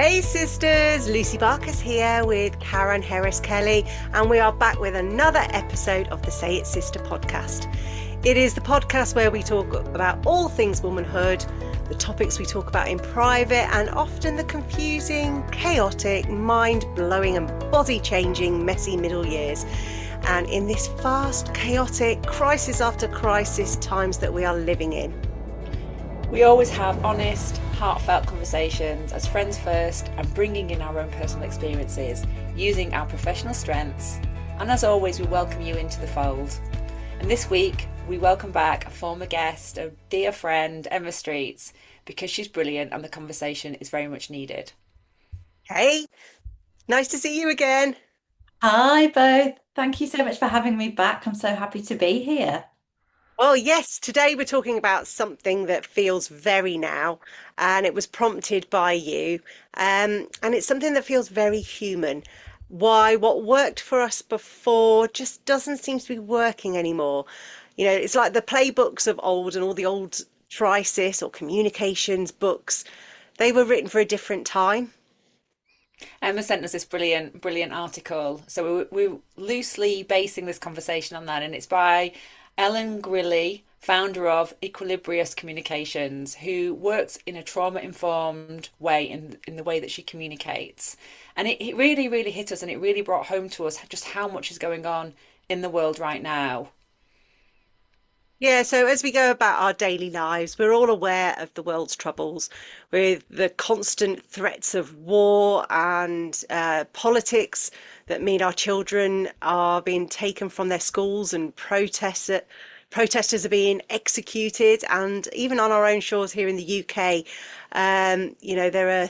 Hey sisters, Lucy Barker's here with Karen Harris Kelly, and we are back with another episode of the Say It Sister podcast. It is the podcast where we talk about all things womanhood, the topics we talk about in private, and often the confusing, chaotic, mind-blowing and body-changing, messy middle years. And in this fast, chaotic, crisis after crisis times that we are living in. We always have honest, heartfelt conversations as friends first and bringing in our own personal experiences, using our professional strengths. And as always, we welcome you into the fold. And this week, we welcome back a former guest, a dear friend, Emma Streets, because she's brilliant and the conversation is very much needed. Hey, nice to see you again. Hi, both. Thank you so much for having me back. I'm so happy to be here. Well, yes, today we're talking about something that feels very now, and it was prompted by you. And it's something that feels very human. Why what worked for us before just doesn't seem to be working anymore. You know, it's like the playbooks of old and all the old crisis or communications books, they were written for a different time. Emma sent us this brilliant article. So we're loosely basing this conversation on that, and it's by Ellen Grilly, founder of Equilibrious Communications, who works in a trauma-informed way in the way that she communicates. And it really, really hit us, and it really brought home to us just how much is going on in the world right now. Yeah, so as we go about our daily lives, we're all aware of the world's troubles with the constant threats of war and politics that mean our children are being taken from their schools and protesters are being executed. And even on our own shores here in the UK, there are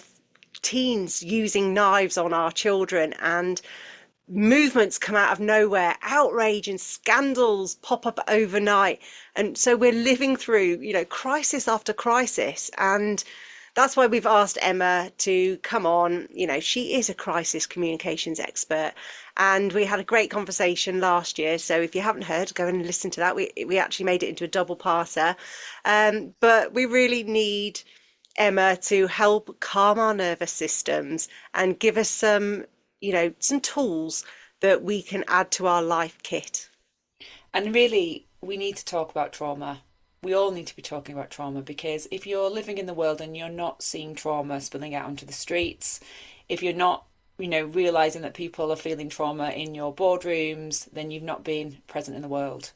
teens using knives on our children, and movements come out of nowhere, outrage and scandals pop up overnight. And so we're living through, crisis after crisis. And that's why we've asked Emma to come on. She is a crisis communications expert. And we had a great conversation last year. So if you haven't heard, go and listen to that. We actually made it into a double parter. But we really need Emma to help calm our nervous systems and give us some tools that we can add to our life kit. And really, we need to talk about trauma. We all need to be talking about trauma, because if you're living in the world and you're not seeing trauma spilling out onto the streets, if you're not, realizing that people are feeling trauma in your boardrooms, then you've not been present in the world.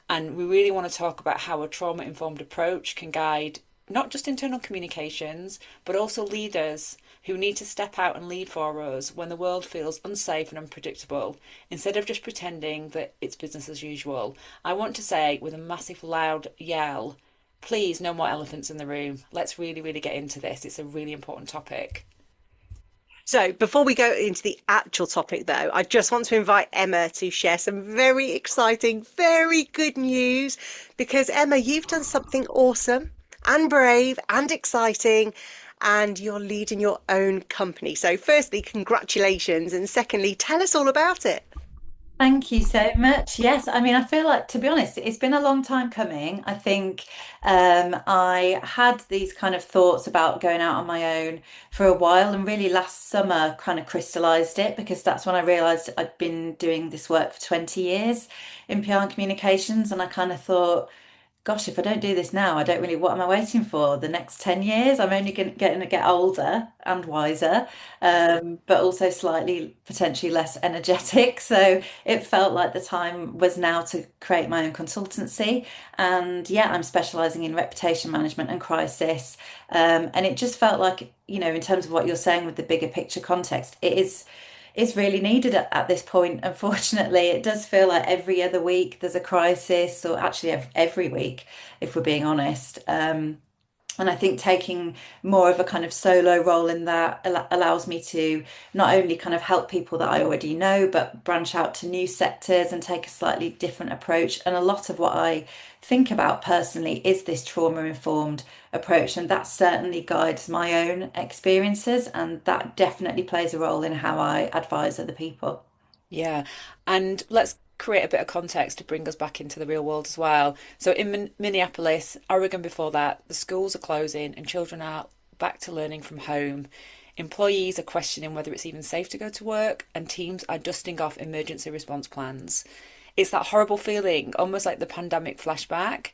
And we really want to talk about how a trauma-informed approach can guide not just internal communications, but also leaders who need to step out and lead for us when the world feels unsafe and unpredictable, instead of just pretending that it's business as usual. I want to say with a massive loud yell, please, no more elephants in the room. Let's really, really get into this. It's a really important topic. So before we go into the actual topic, though, I just want to invite Emma to share some very exciting, very good news, because Emma, you've done something awesome and brave and exciting, and you're leading your own company. So firstly, congratulations, and secondly, tell us all about it. Thank you so much. Yes, I mean, I feel like, to be honest, it's been a long time coming. I think I had these kind of thoughts about going out on my own for a while, and really last summer kind of crystallized it, because that's when I realized I'd been doing this work for 20 years in PR and communications. And I kind of thought, gosh, if I don't do this now, I don't really, what am I waiting for? The next 10 years? I'm only getting to get older and wiser, but also slightly potentially less energetic. So it felt like the time was now to create my own consultancy. And yeah, I'm specializing in reputation management and crisis. And it just felt like, in terms of what you're saying with the bigger picture context, it's really needed at this point. Unfortunately, it does feel like every other week there's a crisis, or actually every week, if we're being honest. And I think taking more of a kind of solo role in that allows me to not only kind of help people that I already know, but branch out to new sectors and take a slightly different approach. And a lot of what I think about personally is this trauma-informed approach, and that certainly guides my own experiences, and that definitely plays a role in how I advise other people. Yeah. And let's create a bit of context to bring us back into the real world as well. So in Minneapolis, Oregon before that, the schools are closing and children are back to learning from home. Employees are questioning whether it's even safe to go to work, and teams are dusting off emergency response plans. It's that horrible feeling, almost like the pandemic flashback.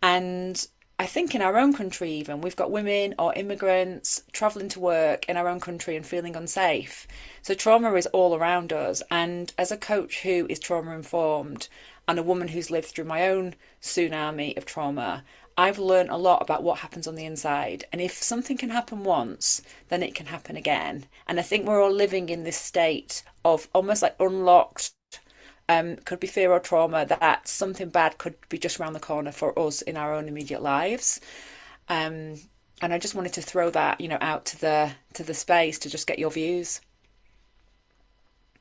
And I think in our own country, even, we've got women or immigrants travelling to work in our own country and feeling unsafe. So trauma is all around us. And as a coach who is trauma informed and a woman who's lived through my own tsunami of trauma, I've learned a lot about what happens on the inside. And if something can happen once, then it can happen again. And I think we're all living in this state of almost like unlocked, could be fear or trauma, that something bad could be just around the corner for us in our own immediate lives. Um, and I just wanted to throw that, out to the space to just get your views.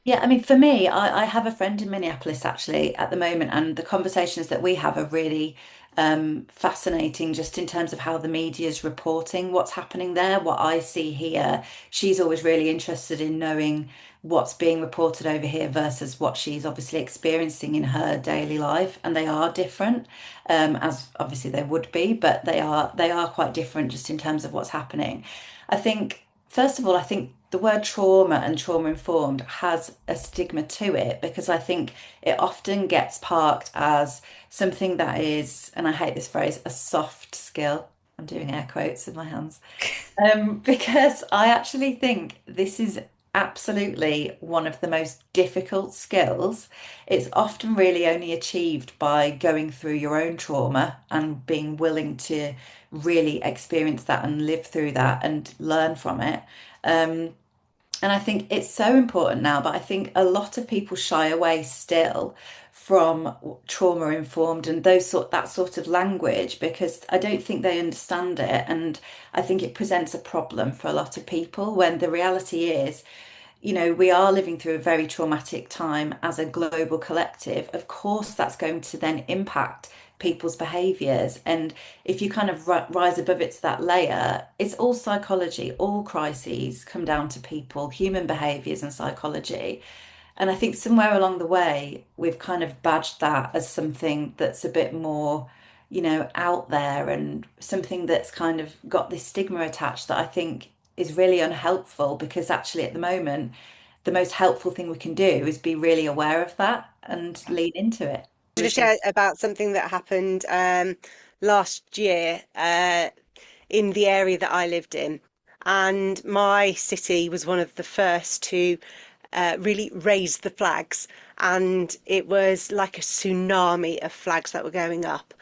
Yeah, I mean, for me, I have a friend in Minneapolis actually at the moment, and the conversations that we have are really fascinating just in terms of how the media is reporting what's happening there, what I see here. She's always really interested in knowing what's being reported over here versus what she's obviously experiencing in her daily life, and they are different, as obviously they would be, but they are quite different just in terms of what's happening. I think, first of all, I think the word trauma and trauma informed has a stigma to it because I think it often gets parked as something that is, and I hate this phrase, a soft skill. I'm doing air quotes with my hands. Because I actually think this is absolutely one of the most difficult skills. It's often really only achieved by going through your own trauma and being willing to really experience that and live through that and learn from it. Um, and I think it's so important now, but I think a lot of people shy away still from trauma informed and that sort of language because I don't think they understand it. And I think it presents a problem for a lot of people when the reality is, we are living through a very traumatic time as a global collective. Of course, that's going to then impact people's behaviors. And if you kind of rise above it to that layer, it's all psychology, all crises come down to people, human behaviors, and psychology. And I think somewhere along the way, we've kind of badged that as something that's a bit more, out there and something that's kind of got this stigma attached that I think is really unhelpful because actually at the moment, the most helpful thing we can do is be really aware of that and lean into it. To Which is, share about something that happened last year in the area that I lived in. And my city was one of the first to really raise the flags. And it was like a tsunami of flags that were going up.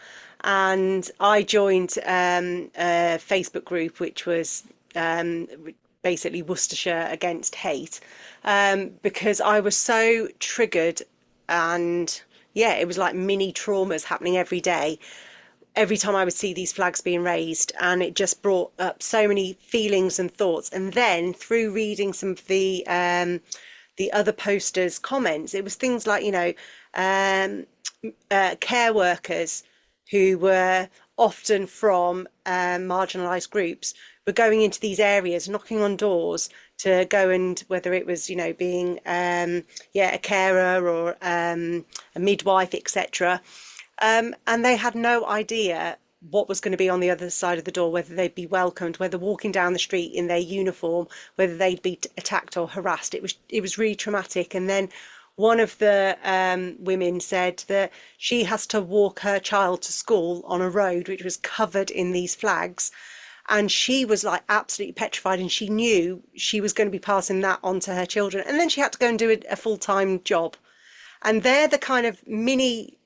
And I joined a Facebook group, which was um, basically Worcestershire Against Hate, because I was so triggered and yeah, it was like mini traumas happening every day, every time I would see these flags being raised, and it just brought up so many feelings and thoughts. And then through reading some of the other posters' comments, it was things like, um, care workers who were often from marginalised groups were going into these areas, knocking on doors to go and whether it was, being yeah, a carer or a midwife, etc. And they had no idea what was going to be on the other side of the door, whether they'd be welcomed, whether walking down the street in their uniform, whether they'd be attacked or harassed. It was really traumatic. And then one of the women said that she has to walk her child to school on a road which was covered in these flags. And she was like absolutely petrified, and she knew she was going to be passing that on to her children. And then she had to go and do a full-time job. And they're the kind of mini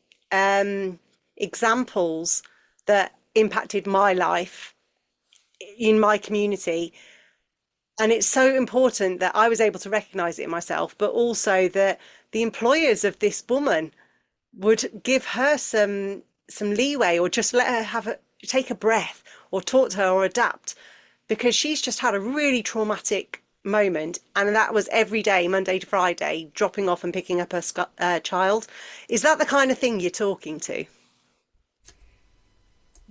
examples that impacted my life in my community. And it's so important that I was able to recognize it in myself, but also that the employers of this woman would give her some leeway or just let her take a breath or talk to her or adapt because she's just had a really traumatic moment, and that was every day, Monday to Friday, dropping off and picking up her child. Is that the kind of thing you're talking to?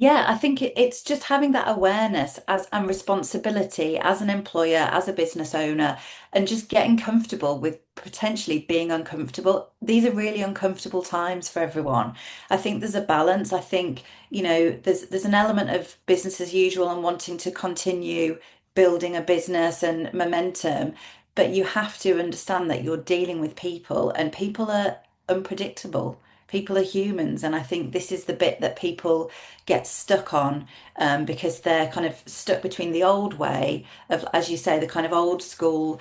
yeah, I think it's just having that awareness as and responsibility as an employer, as a business owner, and just getting comfortable with potentially being uncomfortable. These are really uncomfortable times for everyone. I think there's a balance. I think, there's an element of business as usual and wanting to continue building a business and momentum. But you have to understand that you're dealing with people, and people are unpredictable. People are humans, and I think this is the bit that people get stuck on, because they're kind of stuck between the old way of, as you say, the kind of old school,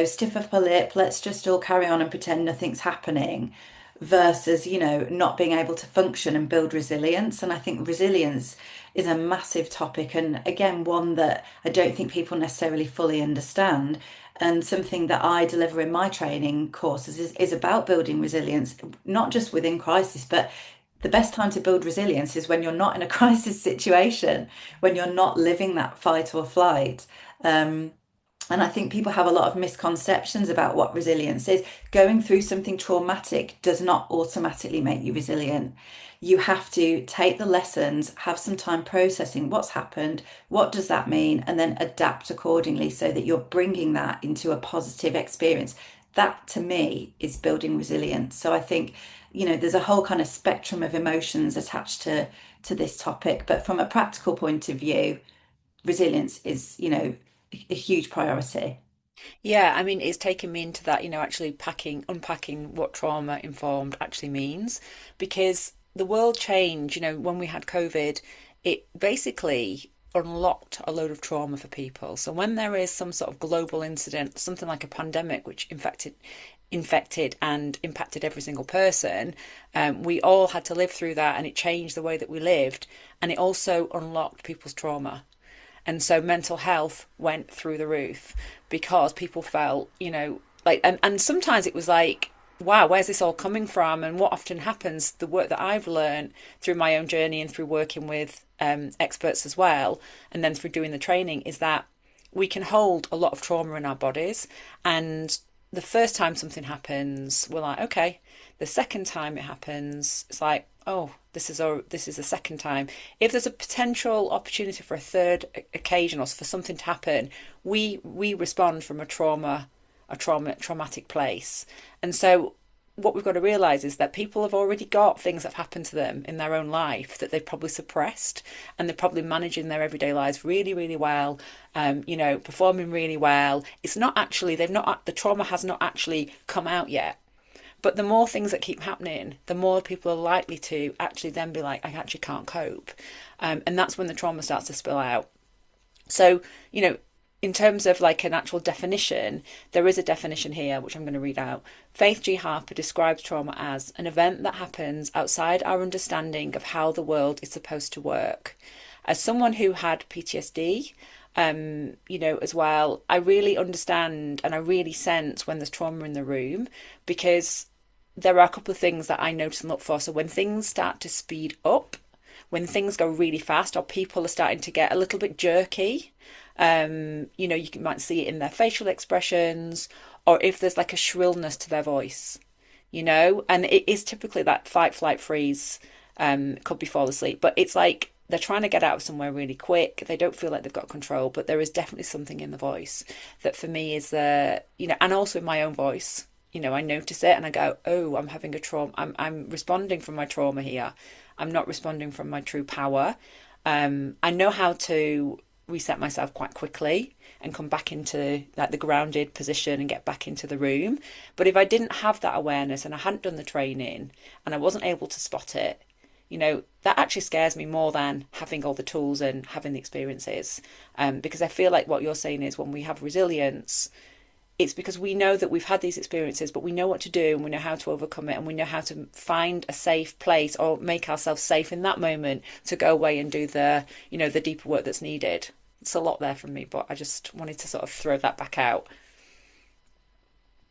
stiff upper lip, let's just all carry on and pretend nothing's happening, versus, not being able to function and build resilience. And I think resilience is a massive topic, and again, one that I don't think people necessarily fully understand. And something that I deliver in my training courses is about building resilience, not just within crisis, but the best time to build resilience is when you're not in a crisis situation, when you're not living that fight or flight. Um, and I think people have a lot of misconceptions about what resilience is. Going through something traumatic does not automatically make you resilient. You have to take the lessons, have some time processing what's happened, what does that mean, and then adapt accordingly so that you're bringing that into a positive experience. That to me is building resilience. So I think, there's a whole kind of spectrum of emotions attached to this topic. But from a practical point of view, resilience is, a huge priority. Yeah, I mean, it's taken me into that, actually unpacking what trauma informed actually means, because the world changed, when we had COVID, it basically unlocked a load of trauma for people. So when there is some sort of global incident, something like a pandemic, which infected and impacted every single person, we all had to live through that, and it changed the way that we lived, and it also unlocked people's trauma. And so mental health went through the roof because people felt, like, and sometimes it was like, wow, where's this all coming from? And what often happens, the work that I've learned through my own journey and through working with experts as well, and then through doing the training, is that we can hold a lot of trauma in our bodies. And the first time something happens, we're like, okay. The second time it happens, it's like, oh, this is the second time. If there's a potential opportunity for a third occasion or for something to happen, we respond from traumatic place. And so what we've got to realize is that people have already got things that have happened to them in their own life that they've probably suppressed, and they're probably managing their everyday lives really, really well, performing really well. It's not actually, the trauma has not actually come out yet. But the more things that keep happening, the more people are likely to actually then be like, I actually can't cope. And that's when the trauma starts to spill out. So, in terms of like an actual definition, there is a definition here, which I'm going to read out. Faith G. Harper describes trauma as an event that happens outside our understanding of how the world is supposed to work. As someone who had PTSD, as well, I really understand and I really sense when there's trauma in the room, because there are a couple of things that I notice and look for. So when things start to speed up, when things go really fast, or people are starting to get a little bit jerky, might see it in their facial expressions, or if there's like a shrillness to their voice, and it is typically that fight, flight, freeze, could be fall asleep, but it's like they're trying to get out of somewhere really quick. They don't feel like they've got control, but there is definitely something in the voice that for me is and also in my own voice. I notice it and I go, oh, I'm having a trauma. I'm responding from my trauma here. I'm not responding from my true power. I know how to reset myself quite quickly and come back into like the grounded position and get back into the room. But if I didn't have that awareness and I hadn't done the training and I wasn't able to spot it, that actually scares me more than having all the tools and having the experiences. Because I feel like what you're saying is when we have resilience, it's because we know that we've had these experiences, but we know what to do and we know how to overcome it, and we know how to find a safe place or make ourselves safe in that moment to go away and do the deeper work that's needed. It's a lot there from me, but I just wanted to sort of throw that back out.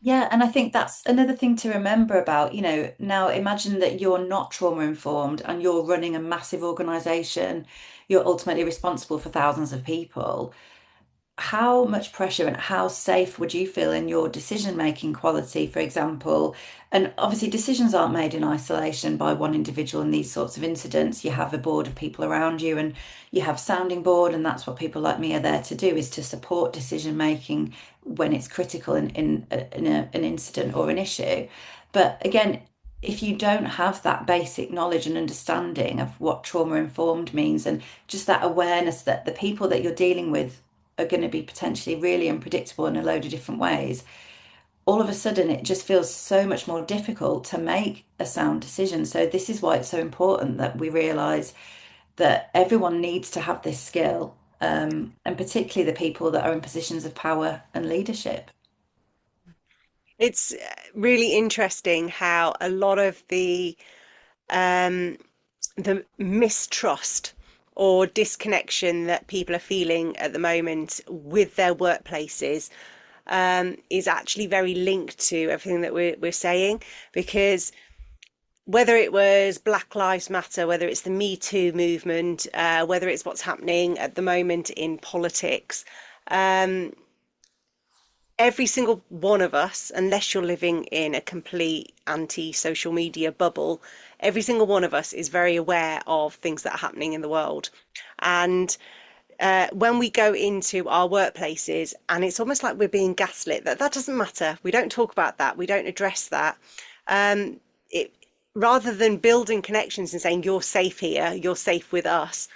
Yeah, and I think that's another thing to remember about, now imagine that you're not trauma informed and you're running a massive organization. You're ultimately responsible for thousands of people. How much pressure and how safe would you feel in your decision making quality, for example? And obviously, decisions aren't made in isolation by one individual in these sorts of incidents. You have a board of people around you, and you have sounding board, and that's what people like me are there to do, is to support decision making when it's critical in an incident or an issue. But again, if you don't have that basic knowledge and understanding of what trauma informed means, and just that awareness that the people that you're dealing with are going to be potentially really unpredictable in a load of different ways, all of a sudden it just feels so much more difficult to make a sound decision. So this is why it's so important that we realize that everyone needs to have this skill, and particularly the people that are in positions of power and leadership. It's really interesting how a lot of um, the mistrust or disconnection that people are feeling at the moment with their workplaces is actually very linked to everything that we're saying. Because whether it was Black Lives Matter, whether it's the Me Too movement, whether it's what's happening at the moment in politics, um, every single one of us, unless you're living in a complete anti-social media bubble, every single one of us is very aware of things that are happening in the world. And when we go into our workplaces, and it's almost like we're being gaslit, that doesn't matter. We don't talk about that. We don't address that. It Rather than building connections and saying you're safe here, you're safe with us,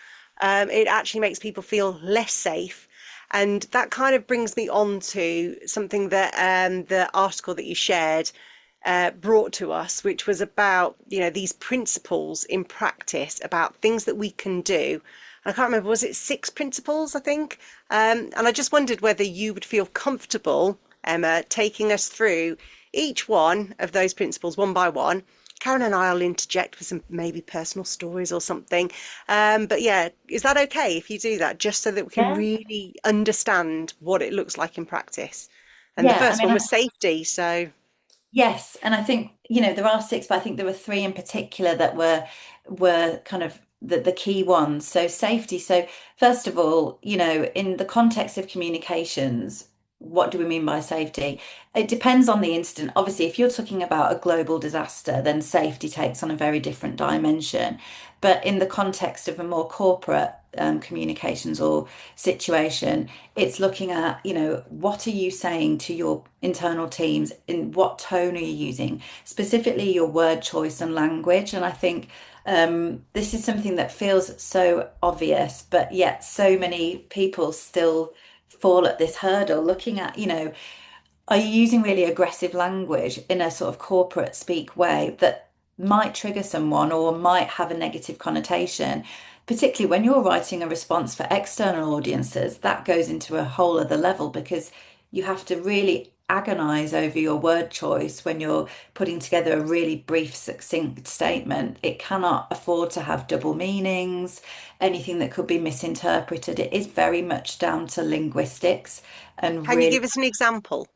it actually makes people feel less safe. And that kind of brings me on to something that the article that you shared brought to us, which was about, these principles in practice about things that we can do. I can't remember, was it six principles, I think? And I just wondered whether you would feel comfortable, Emma, taking us through each one of those principles one by one. Karen and I will interject with some maybe personal stories or something. But yeah, is that okay if you do that, just so that we can Yeah. really understand what it looks like in practice? And the Yeah, I first mean, one was safety. So yes, and I think, there are six, but I think there were three in particular that were kind of the key ones. So safety. So first of all, in the context of communications, what do we mean by safety? It depends on the incident. Obviously, if you're talking about a global disaster, then safety takes on a very different dimension. But in the context of a more corporate communications or situation, it's looking at, what are you saying to your internal teams? In what tone are you using? Specifically, your word choice and language. And I think this is something that feels so obvious, but yet so many people still fall at this hurdle, looking at, are you using really aggressive language in a sort of corporate speak way that might trigger someone or might have a negative connotation? Particularly when you're writing a response for external audiences, that goes into a whole other level because you have to really agonize over your word choice when you're putting together a really brief, succinct statement. It cannot afford to have double meanings, anything that could be misinterpreted. It is very much down to linguistics and can you really give us an example?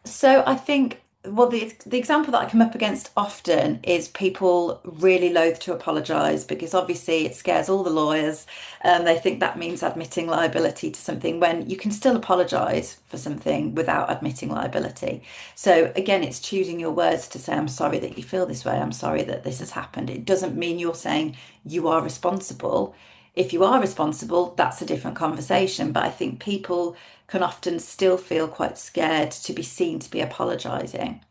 so I think, well, the example that I come up against often is people really loath to apologise because obviously it scares all the lawyers, and they think that means admitting liability to something when you can still apologise for something without admitting liability. So again, it's choosing your words to say, I'm sorry that you feel this way, I'm sorry that this has happened. It doesn't mean you're saying you are responsible. If you are responsible, that's a different conversation. But I think people can often still feel quite scared to be seen to be apologising.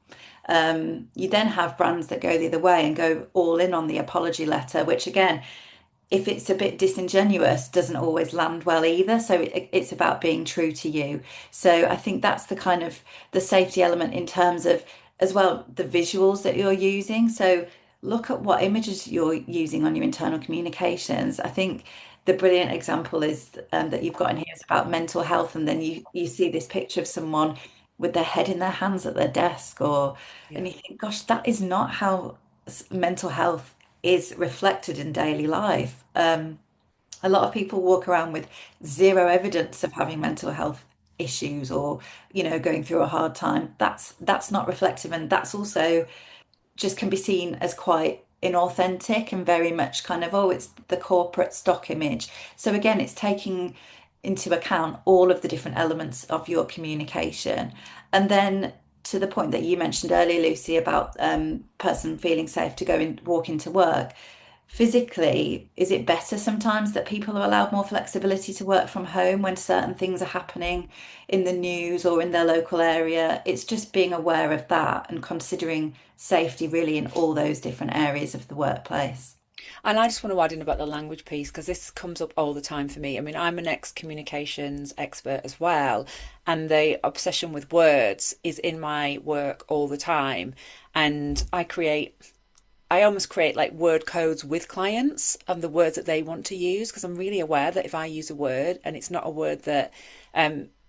You then have brands that go the other way and go all in on the apology letter, which again, if it's a bit disingenuous, doesn't always land well either. So it's about being true to you. So I think that's the kind of the safety element in terms of as well the visuals that you're using. So look at what images you're using on your internal communications. I think the brilliant example is that you've got in here is about mental health, and then you see this picture of someone with their head in their hands at their desk, or and Yeah. you think, gosh, that is not how mental health is reflected in daily life. A lot of people walk around with zero evidence of having mental health issues or, going through a hard time. That's not reflective, and that's also just can be seen as quite inauthentic and very much kind of, oh, it's the corporate stock image. So again, it's taking into account all of the different elements of your communication. And then to the point that you mentioned earlier, Lucy, about person feeling safe to go and walk into work. Physically, is it better sometimes that people are allowed more flexibility to work from home when certain things are happening in the news or in their local area? It's just being aware of that and considering safety really in all those different areas of the workplace. And I just want to add in about the language piece because this comes up all the time for me. I mean, I'm an ex-communications expert as well, and the obsession with words is in my work all the time. And I almost create like word codes with clients of the words that they want to use because I'm really aware that if I use a word and it's not a word that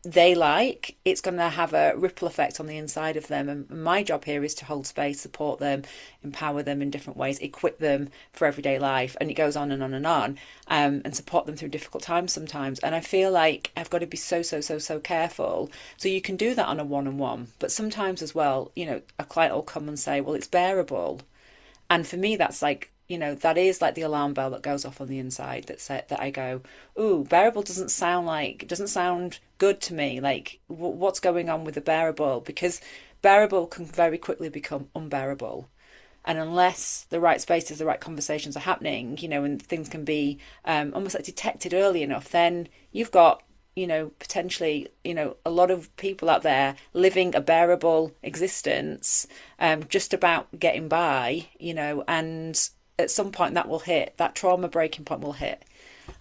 they like, it's going to have a ripple effect on the inside of them. And my job here is to hold space, support them, empower them in different ways, equip them for everyday life. And it goes on and on and on, and support them through difficult times sometimes. And I feel like I've got to be so careful. So you can do that on a one-on-one, but sometimes as well, a client will come and say, well, it's bearable. And for me, that's like, that is like the alarm bell that goes off on the inside that I go, ooh, bearable doesn't sound good to me. Like, what's going on with the bearable? Because bearable can very quickly become unbearable. And unless the right spaces, the right conversations are happening, and things can be almost like detected early enough, then you've got potentially, a lot of people out there living a bearable existence, just about getting by, and at some point that will hit, that trauma breaking point will hit.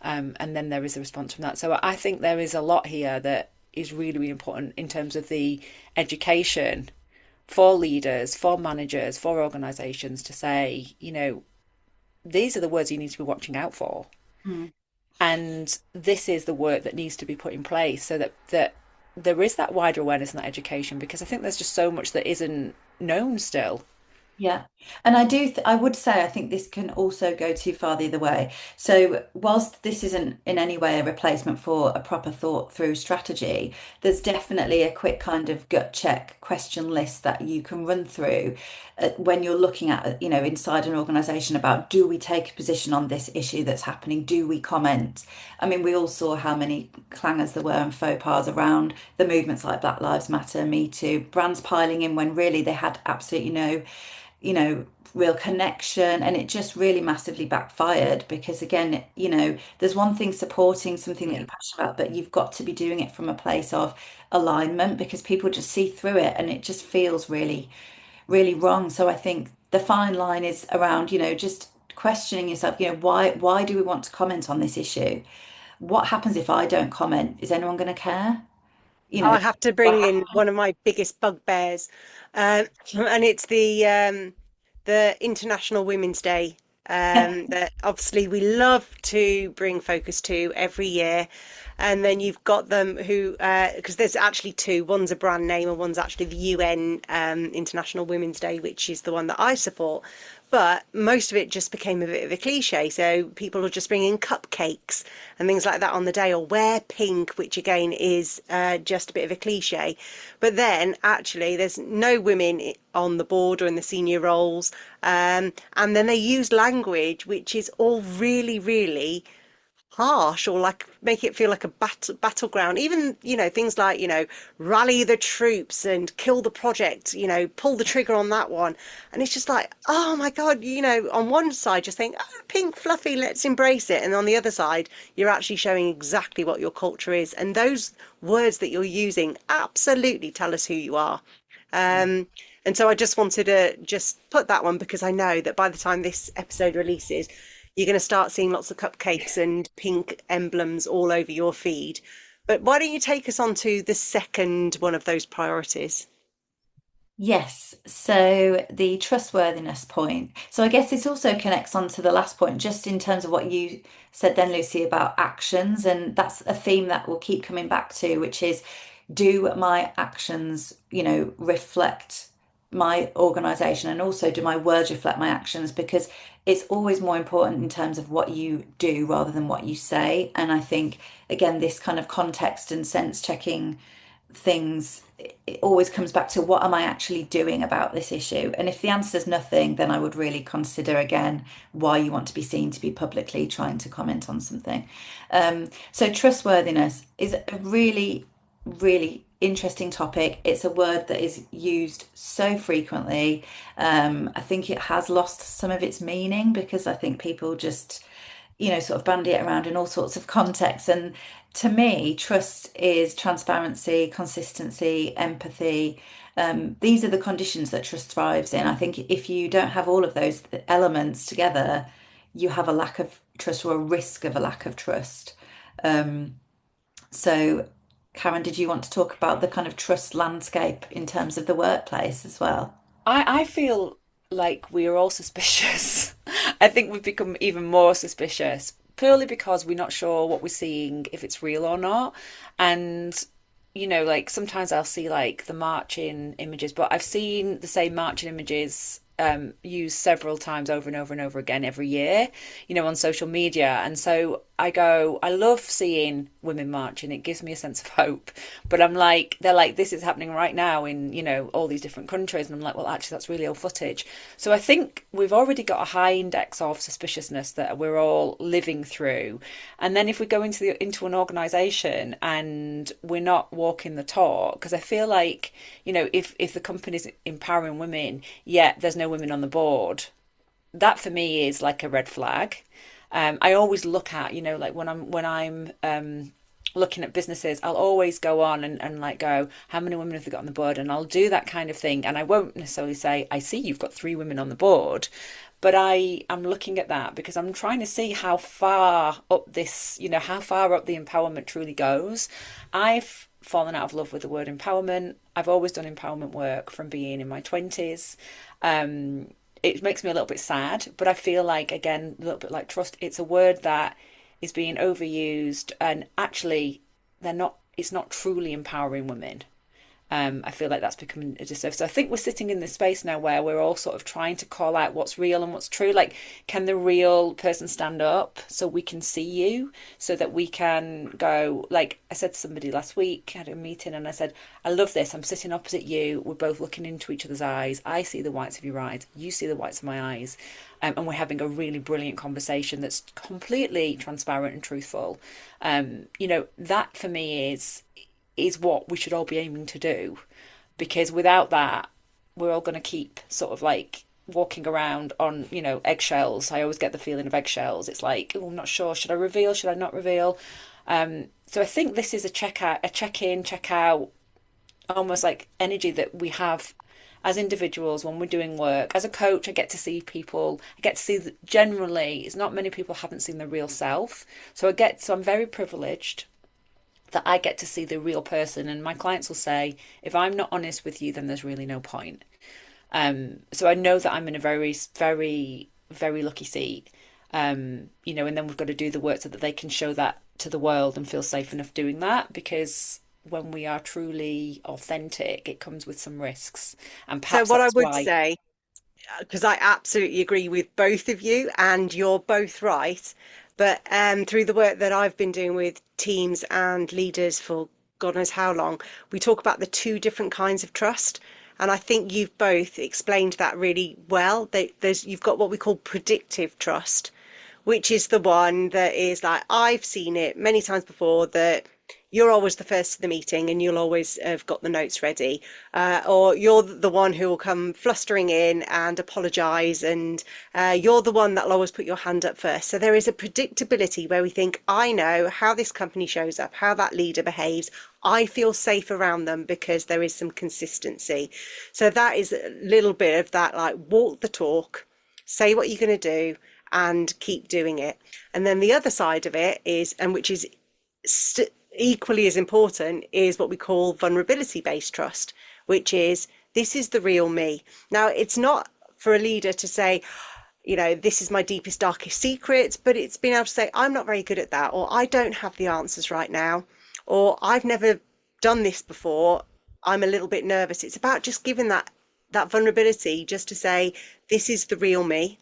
And then there is a response from that. So I think there is a lot here that is really, really important in terms of the education for leaders, for managers, for organisations to say, these are the words you need to be watching out for. Mm. And this is the work that needs to be put in place so that there is that wider awareness and that education, because I think there's just so much that isn't known still. Yeah. And I would say I think this can also go too far the other way. So whilst this isn't in any way a replacement for a proper thought through strategy, there's definitely a quick kind of gut check question list that you can run through when you're looking at, inside an organization about, do we take a position on this issue that's happening? Do we comment? I mean, we all saw how many clangers there were and faux pas around the movements like Black Lives Matter, Me Too, brands piling in when really they had absolutely no real connection, and it just really massively backfired because again, there's one thing supporting something that Yeah. you're passionate about, but you've got to be doing it from a place of alignment because people just see through it and it just feels really, really wrong. So I think the fine line is around, just questioning yourself, why do we want to comment on this issue? What happens if I don't comment? Is anyone going to care? You Oh, know, I have to bring in one of my biggest bugbears, and it's the International Women's Day. That obviously we love to bring focus to every year, and then you've got them who, because there's actually two. One's a brand name, and one's actually the UN International Women's Day, which is the one that I support. But most of it just became a bit of a cliche. So people are just bringing cupcakes and things like that on the day, or wear pink, which again is just a bit of a cliche. But then actually, there's no women on the board or in the senior roles. And then they use language which is all really, really harsh, or like make it feel like a battleground. Even, things like, rally the troops and kill the project, pull the trigger on that one. And it's just like, oh my God, on one side, just think, oh, pink, fluffy, let's embrace it. And on the other side, you're actually showing exactly what your culture is. And those words that you're using absolutely tell us who you are. Um, and so I just wanted to just put that one because I know that by the time this episode releases, you're going to start seeing lots of cupcakes and pink emblems all over your feed. But why don't you take us on to the second one of those priorities? yes, so the trustworthiness point. So I guess this also connects on to the last point, just in terms of what you said then, Lucy, about actions. And that's a theme that we'll keep coming back to, which is, do my actions, reflect my organization? And also, do my words reflect my actions? Because it's always more important in terms of what you do rather than what you say. And I think, again, this kind of context and sense checking things, it always comes back to, what am I actually doing about this issue? And if the answer is nothing, then I would really consider again why you want to be seen to be publicly trying to comment on something. So trustworthiness is a really, really interesting topic. It's a word that is used so frequently. I think it has lost some of its meaning because I think people just, sort of bandy it around in all sorts of contexts. And to me, trust is transparency, consistency, empathy. These are the conditions that trust thrives in. I think if you don't have all of those elements together, you have a lack of trust or a risk of a lack of trust. Um, so, Karen, did you want to talk about the kind of trust landscape in terms of the workplace as well? I feel like we are all suspicious. I think we've become even more suspicious purely because we're not sure what we're seeing, if it's real or not. And, like sometimes I'll see like the marching images, but I've seen the same marching images used several times over and over and over again every year, on social media. And so I love seeing women marching. It gives me a sense of hope. But I'm like, they're like, this is happening right now in, all these different countries. And I'm like, well, actually, that's really old footage. So I think we've already got a high index of suspiciousness that we're all living through. And then if we go into an organisation and we're not walking the talk, because I feel like, if the company's empowering women, yet there's no women on the board, that for me is like a red flag. I always look at, like when I'm looking at businesses, I'll always go on and like go, how many women have they got on the board? And I'll do that kind of thing. And I won't necessarily say, I see you've got 3 women on the board. But I'm looking at that because I'm trying to see how far up this, how far up the empowerment truly goes. I've fallen out of love with the word empowerment. I've always done empowerment work from being in my 20s. It makes me a little bit sad, but I feel like, again, a little bit like trust, it's a word that is being overused, and actually it's not truly empowering women. I feel like that's becoming a disservice. So I think we're sitting in this space now where we're all sort of trying to call out what's real and what's true. Like, can the real person stand up so we can see you, so that we can go, like I said to somebody last week, I had a meeting and I said, I love this. I'm sitting opposite you. We're both looking into each other's eyes. I see the whites of your eyes. You see the whites of my eyes. And we're having a really brilliant conversation that's completely transparent and truthful. That for me is what we should all be aiming to do, because without that we're all going to keep sort of like walking around on eggshells. I always get the feeling of eggshells. It's like, oh, I'm not sure, should I reveal, should I not reveal? So I think this is a check in, check out, almost like energy that we have as individuals when we're doing work. As a coach, I get to see people, I get to see that generally it's not many people haven't seen the real self. So I'm very privileged that I get to see the real person. And my clients will say, if I'm not honest with you, then there's really no point. So I know that I'm in a very, very, very lucky seat. And then we've got to do the work so that they can show that to the world and feel safe enough doing that. Because when we are truly authentic, it comes with some risks. And So perhaps what I that's would why. say, because I absolutely agree with both of you, and you're both right. But through the work that I've been doing with teams and leaders for God knows how long, we talk about the two different kinds of trust. And I think you've both explained that really well. You've got what we call predictive trust, which is the one that is like, I've seen it many times before, that you're always the first to the meeting and you'll always have got the notes ready, or you're the one who will come flustering in and apologise, and you're the one that'll always put your hand up first. So there is a predictability where we think, I know how this company shows up, how that leader behaves. I feel safe around them because there is some consistency. So that is a little bit of that, like, walk the talk, say what you're going to do, and keep doing it. And then the other side of it is, and which is equally as important, is what we call vulnerability based trust, which is, this is the real me. Now, it's not for a leader to say, this is my deepest, darkest secret, but it's being able to say, I'm not very good at that, or I don't have the answers right now, or I've never done this before. I'm a little bit nervous. It's about just giving that vulnerability, just to say, this is the real me.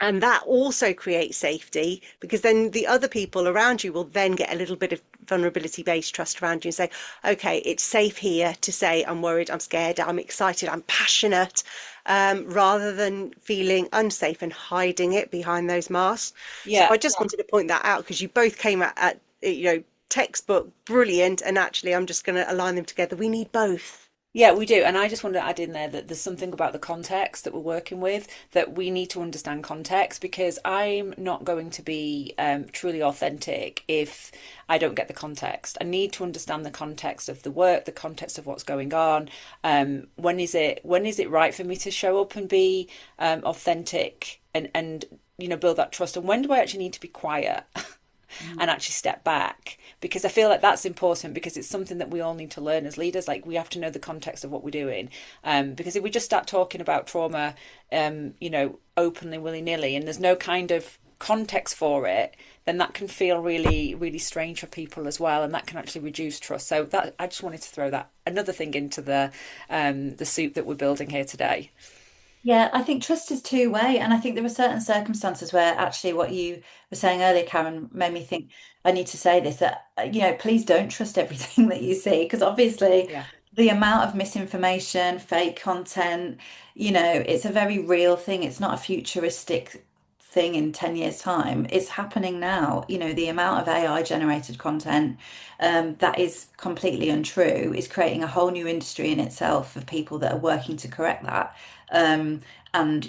And that also creates safety, because then the other people around you will then get a little bit of vulnerability based trust around you and say, okay, it's safe here to say, I'm worried, I'm scared, I'm excited, I'm passionate, rather than feeling unsafe and hiding it behind those masks. So Yeah. I just wanted to point that out, because you both came at textbook brilliant, and actually I'm just going to align them together. We need both. Yeah, we do. And I just want to add in there that there's something about the context that we're working with, that we need to understand context, because I'm not going to be truly authentic if I don't get the context. I need to understand the context of the work, the context of what's going on. When is it right for me to show up and be authentic and build that trust, and when do I actually need to be quiet Mm. and actually step back, because I feel like that's important, because it's something that we all need to learn as leaders. Like, we have to know the context of what we're doing, because if we just start talking about trauma, openly, willy-nilly, and there's no kind of context for it, then that can feel really, really strange for people as well, and that can actually reduce trust. So that, I just wanted to throw that another thing into the soup that we're building here today. Yeah, I think trust is two-way, and I think there are certain circumstances where actually what you were saying earlier, Karen, made me think I need to say this, that please don't trust everything that you see, because obviously Yeah, the amount of misinformation, fake content, it's a very real thing. It's not a futuristic thing in 10 years' time. It's happening now. The amount of AI generated content that is completely untrue is creating a whole new industry in itself of people that are working to correct that. Um, and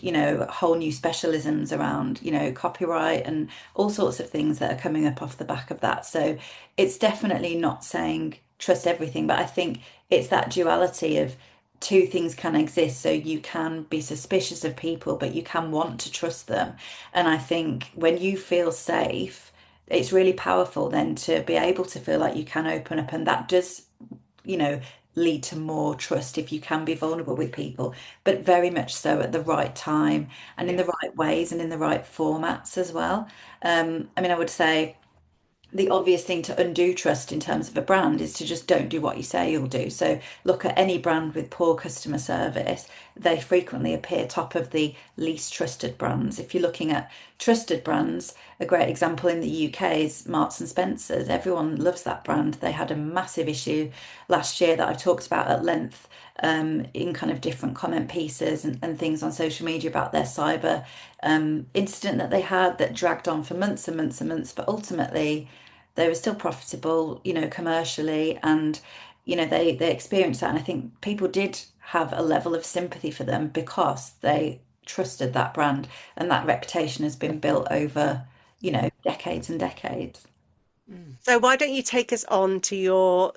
whole new specialisms around copyright and all sorts of things that are coming up off the back of that. So it's definitely not saying trust everything, but I think it's that duality of two things can exist. So you can be suspicious of people, but you can want to trust them. And I think when you feel safe, it's really powerful then to be able to feel like you can open up, and that does you know, lead to more trust if you can be vulnerable with people, but very much so at the right time and in yeah, the right ways and in the right formats as well. I mean, I would say the obvious thing to undo trust in terms of a brand is to just don't do what you say you'll do. So look at any brand with poor customer service, they frequently appear top of the least trusted brands. If you're looking at trusted brands, a great example in the UK is Marks and Spencer's. Everyone loves that brand. They had a massive issue last year that I've talked about at length in kind of different comment pieces and things on social media about their cyber incident that they had that dragged on for months and months and months, but ultimately they were still profitable, commercially, and they experienced that. And I think people did have a level of sympathy for them because they trusted that brand, and that reputation has been built over, decades and decades. mm. So why don't you take us on to your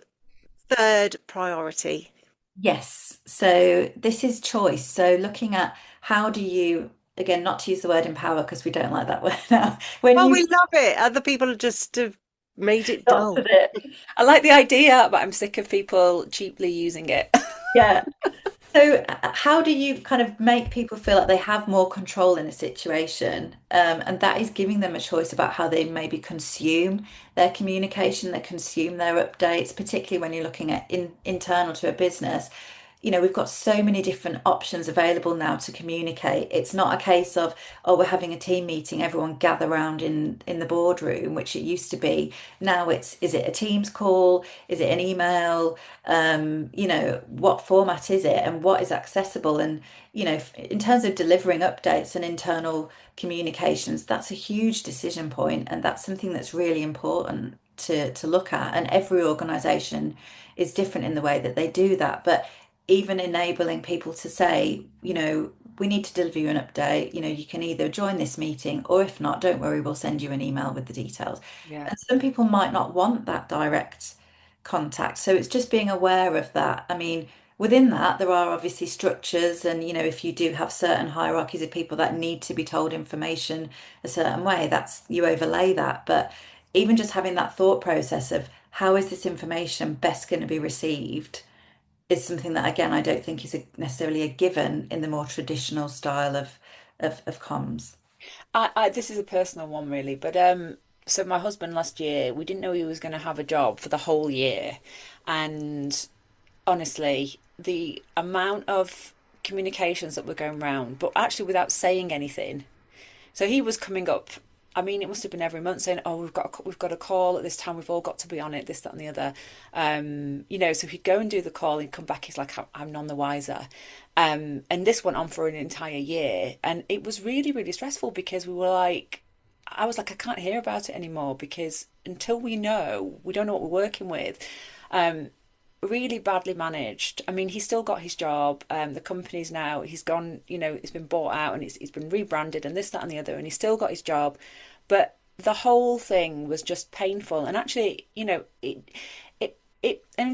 third priority? Yes. So this is choice. So looking at how do you, again, not to use the word empower because we don't like that word now, when Oh, you we love it. Other people just have made it dull. adopted it. I like the idea, but I'm sick of people cheaply using it. Yeah. So, how do you kind of make people feel like they have more control in a situation? And that is giving them a choice about how they maybe consume their communication, they consume their updates, particularly when you're looking at internal to a business. We've got so many different options available now to communicate. It's not a case of, oh, we're having a team meeting, everyone gather around in the boardroom, which it used to be. Now is it a Teams call? Is it an email? What format is it and what is accessible? And, in terms of delivering updates and internal communications, that's a huge decision point, and that's something that's really important to look at. And every organization is different in the way that they do that. But even enabling people to say, we need to deliver you an update. You can either join this meeting, or if not, don't worry, we'll send you an email with the details. Yeah, And some people might not want that direct contact. So it's just being aware of that. I mean, within that, there are obviously structures, and if you do have certain hierarchies of people that need to be told information a certain way, that's you overlay that. But even just having that thought process of how is this information best going to be received is something that again I don't think is necessarily a given in the more traditional style of comms. this is a personal one really, but so my husband last year, we didn't know he was going to have a job for the whole year, and honestly, the amount of communications that were going round, but actually without saying anything. So he was coming up. I mean, it must have been every month saying, "Oh, we've got a call at this time. We've all got to be on it. This, that, and the other." So he'd go and do the call and come back. He's like, "I'm none the wiser." And this went on for an entire year, and it was really, really stressful because we were like, I was like, I can't hear about it anymore because until we know, we don't know what we're working with. Um, Really badly managed. I mean, he's still got his job. The company's now, he's gone, it's been bought out and it's been rebranded and this, that, and the other, and he's still got his job. But the whole thing was just painful. And actually, in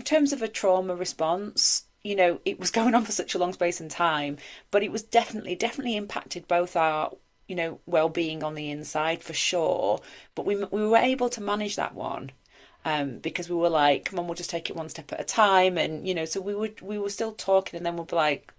terms of a trauma response, it was going on for such a long space and time, but it was definitely impacted both our, well-being on the inside for sure. But we were able to manage that one. Because we were like, come on, we'll just take it one step at a time, and so we were still talking, and then we'll be like,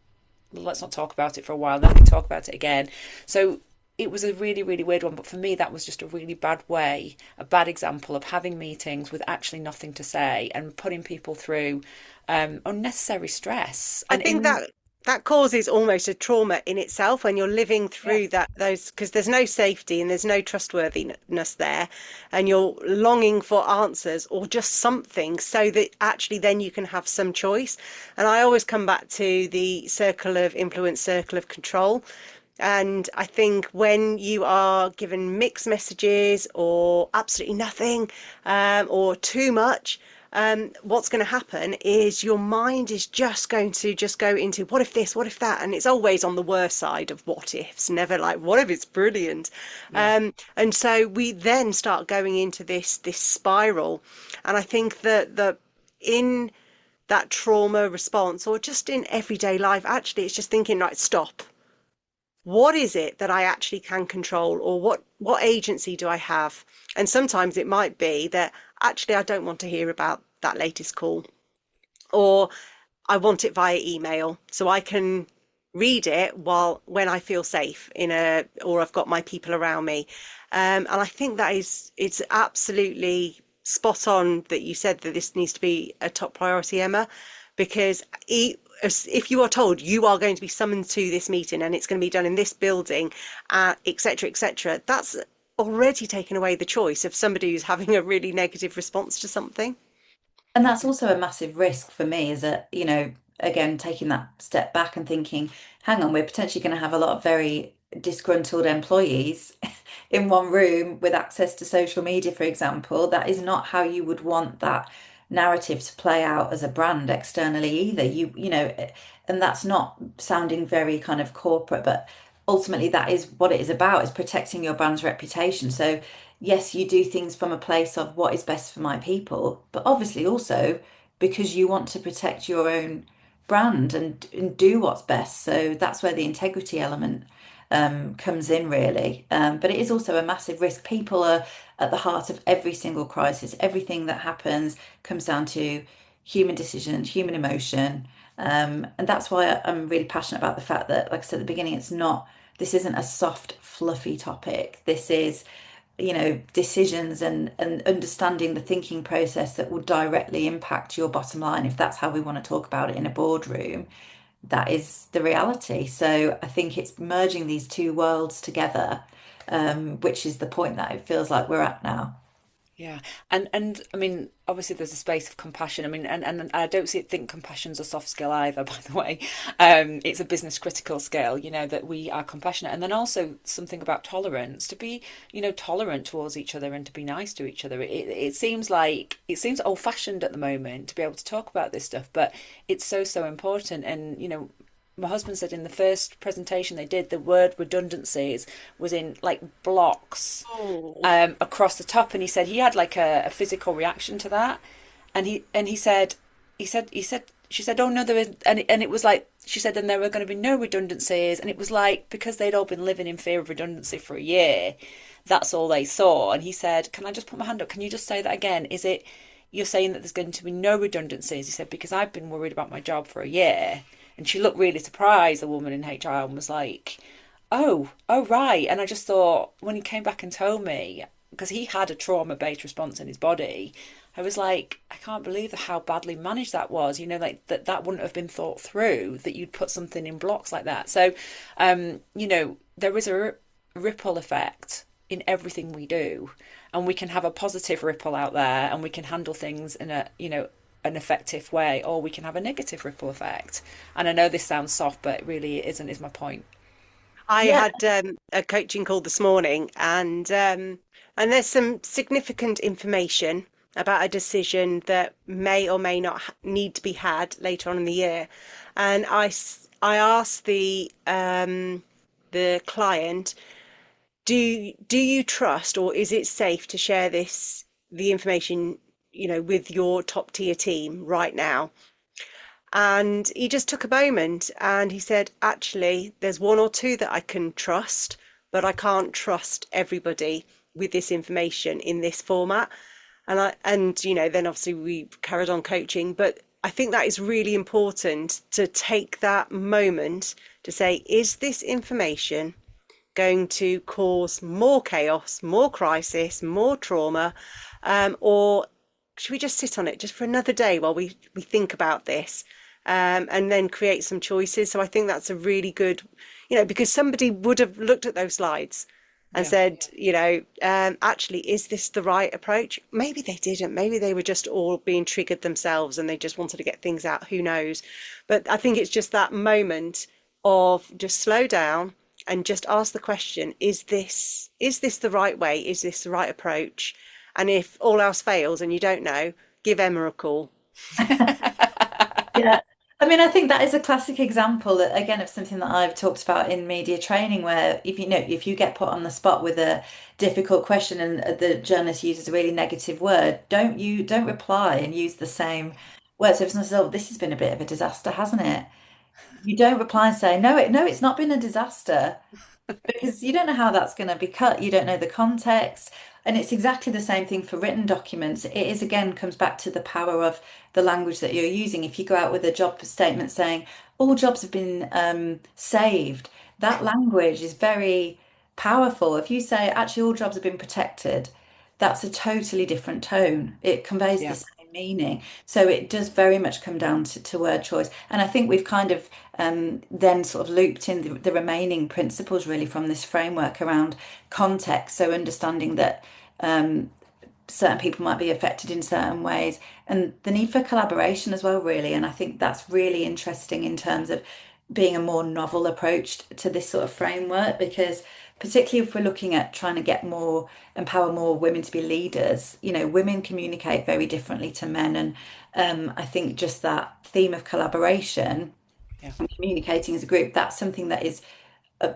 well, let's not talk about it for a while, then we talk about it again. So it was a really, really weird one. But for me, that was just a really bad way, a bad example of having meetings with actually nothing to say and putting people through unnecessary stress. I And think in that causes almost a trauma in itself when you're living Yeah, through those because there's no safety and there's no trustworthiness there, and you're longing for answers or just something so that actually then you can have some choice. And I always come back to the circle of influence, circle of control. And I think when you are given mixed messages or absolutely nothing, or too much, what's going to happen is your mind is just going to just go into what if this, what if that, and it's always on the worst side of what ifs, never like what if it's brilliant. yeah, And so we then start going into this spiral, and I think that the in that trauma response or just in everyday life, actually, it's just thinking, right, stop. What is it that I actually can control, or what agency do I have? And sometimes it might be that actually I don't want to hear about that latest call, or I want it via email so I can read it while when I feel safe in a or I've got my people around me. And I think that it's absolutely spot on that you said that this needs to be a top priority, Emma, because if you are told you are going to be summoned to this meeting and it's going to be done in this building, etc., etc., that's already taken away the choice of somebody who's having a really negative response to something. And that's also a massive risk for me, is that, again, taking that step back and thinking, hang on, we're potentially going to have a lot of very disgruntled employees in one room with access to social media, for example. That is not how you would want that narrative to play out as a brand externally either. And that's not sounding very kind of corporate, but ultimately that is what it is about, is protecting your brand's reputation. So yes, you do things from a place of what is best for my people, but obviously also because you want to protect your own brand and do what's best. So that's where the integrity element comes in, really. But it is also a massive risk. People are at the heart of every single crisis. Everything that happens comes down to human decision, human emotion. And that's why I'm really passionate about the fact that, like I said at the beginning, this isn't a soft, fluffy topic. This is, decisions and understanding the thinking process that will directly impact your bottom line. If that's how we want to talk about it in a boardroom, that is the reality. So I think it's merging these two worlds together, which is the point that it feels like we're at now. yeah. And I mean, obviously there's a space of compassion. I mean, and I don't think compassion's a soft skill either, by the way. It's a business critical skill, that we are compassionate. And then also something about tolerance, to be, tolerant towards each other and to be nice to each other. It seems old fashioned at the moment to be able to talk about this stuff, but it's so, so important. And, my husband said in the first presentation they did, the word redundancies was in like blocks Oh, across the top, and he said he had like a physical reaction to that, and he said she said, oh no, there is, and it was like she said, then there were going to be no redundancies, and it was like because they'd all been living in fear of redundancy for a year, that's all they saw. And he said, can I just put my hand up, can you just say that again, is it you're saying that there's going to be no redundancies? He said, because I've been worried about my job for a year. And she looked really surprised, the woman in HR, and was like, oh, right. And I just thought, when he came back and told me, because he had a trauma-based response in his body, I was like, I can't believe how badly managed that was. Like that wouldn't have been thought through, that you'd put something in blocks like that. So, there is a ripple effect in everything we do, and we can have a positive ripple out there, and we can handle things in an effective way, or we can have a negative ripple effect. And I know this sounds soft, but really it isn't, is my point. I Yeah, had a coaching call this morning, and there's some significant information about a decision that may or may not need to be had later on in the year. And I asked the client, do you trust or is it safe to share the information, with your top tier team right now? And he just took a moment and he said, actually, there's one or two that I can trust, but I can't trust everybody with this information in this format. Then obviously we carried on coaching, but I think that is really important to take that moment to say, is this information going to cause more chaos, more crisis, more trauma, or should we just sit on it just for another day while we think about this, and then create some choices? So I think that's a really good, because somebody would have looked at those slides and Yeah. said, actually, is this the right approach? Maybe they didn't. Maybe they were just all being triggered themselves and they just wanted to get things out. Who knows? But I think it's just that moment of just slow down and just ask the question, is this the right way? Is this the right approach? And if all else fails and you don't know, give Emma a call. Yeah. I mean, I think that is a classic example that, again, of something that I've talked about in media training, where if you get put on the spot with a difficult question and the journalist uses a really negative word, don't reply and use the same words. So if someone says, "Oh, this has been a bit of a disaster, hasn't it?" You don't reply and say, "No, it's not been a disaster." Because you don't know how that's going to be cut. You don't know the context. And it's exactly the same thing for written documents. It is, again, comes back to the power of the language that you're using. If you go out with a job statement saying all jobs have been saved, that language is very powerful. If you say actually all jobs have been protected, that's a totally different tone. It conveys the Yeah. same meaning. So it does very much come down to word choice. And I think we've kind of then sort of looped in the remaining principles really from this framework around context. So understanding that certain people might be affected in certain ways and the need for collaboration as well, really. And I think that's really interesting in terms of being a more novel approach to this sort of framework, because particularly if we're looking at trying to empower more women to be leaders, women communicate very differently to men. And I think just that theme of collaboration Yeah. and communicating as a group, that's something that is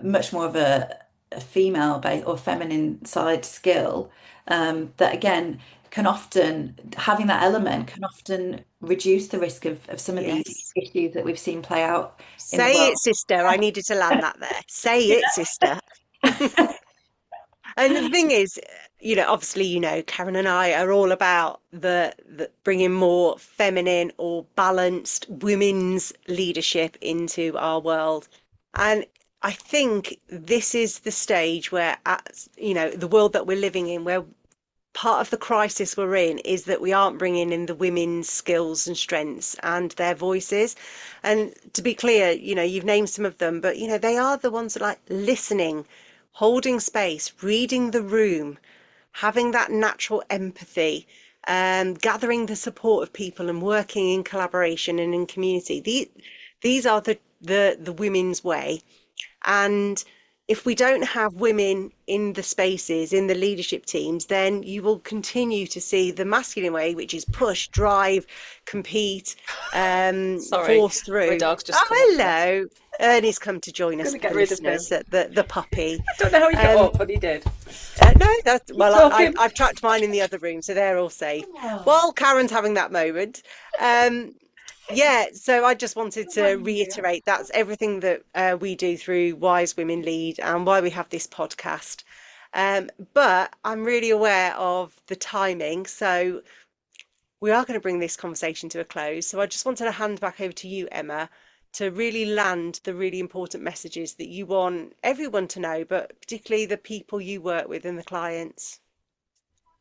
much more of a female based or feminine side skill, that again can often, having that element can often reduce the risk of some of these Yes. issues that we've seen play out in the Say world. it, sister. I needed to land that there. Say it, sister. And the thing is, obviously, Karen and I are all about the bringing more feminine or balanced women's leadership into our world. And I think this is the stage where, the world that we're living in, where part of the crisis we're in is that we aren't bringing in the women's skills and strengths and their voices. And to be clear, you've named some of them, but they are the ones that like listening, holding space, reading the room, having that natural empathy, gathering the support of people and working in collaboration and in community. These are the women's way. And if we don't have women in the spaces, in the leadership teams, then you will continue to see the masculine way, which is push, drive, compete, Sorry, force my through. dog's just Oh, come up here. hello. Ernie's come to join us Gonna for get the rid of him. listeners, the puppy. I don't know how he got Um, up, but he did. no, that's Keep well, talking. I've tracked mine in the other room, so they're all safe. Oh, While Karen's having that moment, um, yeah, so I just wanted good to on you. reiterate that's everything that we do through Wise Women Lead and why we have this podcast. But I'm really aware of the timing, so we are going to bring this conversation to a close. So I just wanted to hand back over to you, Emma, to really land the really important messages that you want everyone to know, but particularly the people you work with and the clients.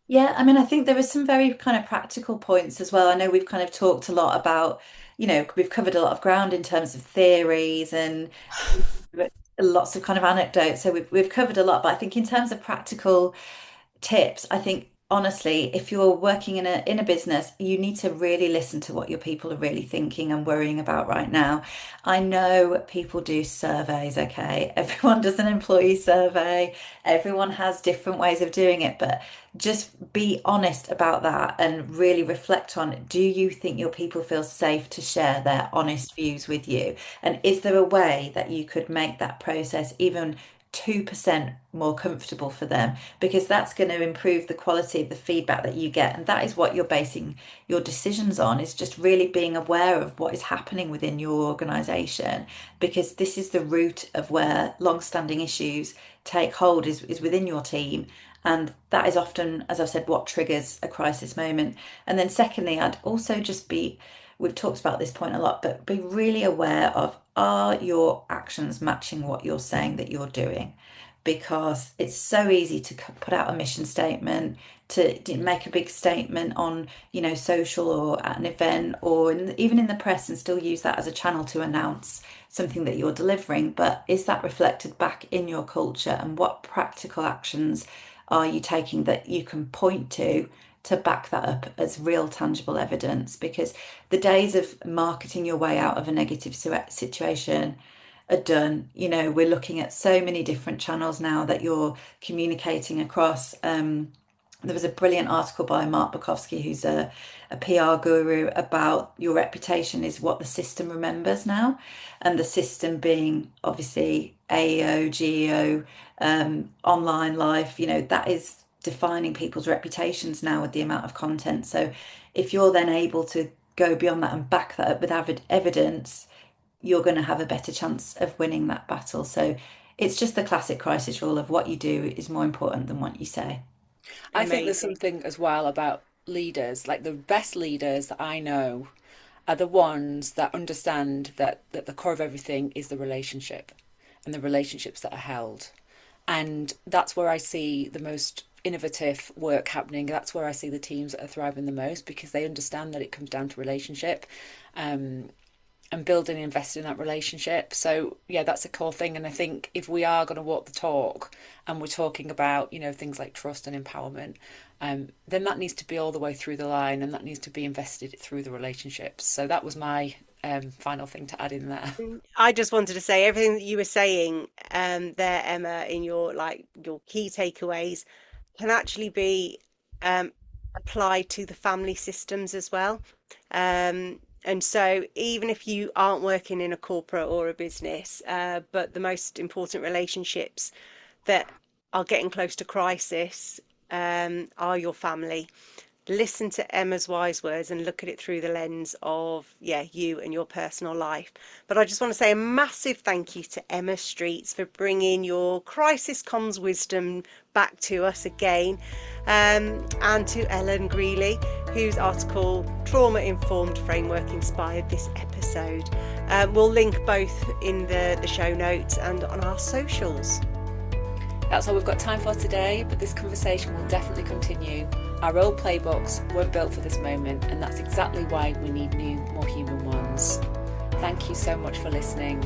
Yeah, I mean, I think there are some very kind of practical points as well. I know we've kind of talked a lot about, we've covered a lot of ground in terms of theories and lots of kind of anecdotes. So we've covered a lot, but I think in terms of practical tips, I think honestly, if you're working in a business, you need to really listen to what your people are really thinking and worrying about right now. I know people do surveys, okay? Everyone does an employee survey. Everyone has different ways of doing it, but just be honest about that and really reflect on, do you think your people feel safe to share their honest views with you? And is there a way that you could make that process even 2% more comfortable for them, because that's going to improve the quality of the feedback that you get. And that is what you're basing your decisions on, is just really being aware of what is happening within your organization, because this is the root of where long-standing issues take hold, is within your team. And that is often, as I've said, what triggers a crisis moment. And then secondly, I'd also just be, we've talked about this point a lot, but be really aware of, are your actions matching what you're saying that you're doing? Because it's so easy to put out a mission statement, to make a big statement on, social or at an event or even in the press, and still use that as a channel to announce something that you're delivering. But is that reflected back in your culture? And what practical actions are you taking that you can point to back that up as real tangible evidence? Because the days of marketing your way out of a negative situation are done. We're looking at so many different channels now that you're communicating across. There was a brilliant article by Mark Bukowski, who's a PR guru, about your reputation is what the system remembers now. And the system being obviously AEO, GEO, online life, that is defining people's reputations now with the amount of content. So if you're then able to go beyond that and back that up with evidence, you're going to have a better chance of winning that battle. So it's just the classic crisis rule of what you do is more important than what you say. I think there's Amazing. something as well about leaders, like the best leaders that I know are the ones that understand that the core of everything is the relationship and the relationships that are held. And that's where I see the most innovative work happening. That's where I see the teams that are thriving the most, because they understand that it comes down to relationship. And building and investing in that relationship. So yeah, that's a core thing. And I think if we are going to walk the talk and we're talking about, things like trust and empowerment, then that needs to be all the way through the line, and that needs to be invested through the relationships. So that was my final thing to add in there. I just wanted to say everything that you were saying there, Emma, in your key takeaways can actually be um, applied to the family systems as well. And so even if you aren't working in a corporate or a business, but the most important relationships that are getting close to crisis are your family. Listen to Emma's wise words and look at it through the lens of, yeah, you and your personal life. But I just want to say a massive thank you to Emma Streets for bringing your crisis comms wisdom back to us again, and to Ellen Greeley, whose article Trauma Informed Framework inspired this episode. We'll link both in the show notes and on our socials. That's all we've got time for today, but this conversation will definitely continue. Our old playbooks weren't built for this moment, and that's exactly why we need new, more human ones. Thank you so much for listening.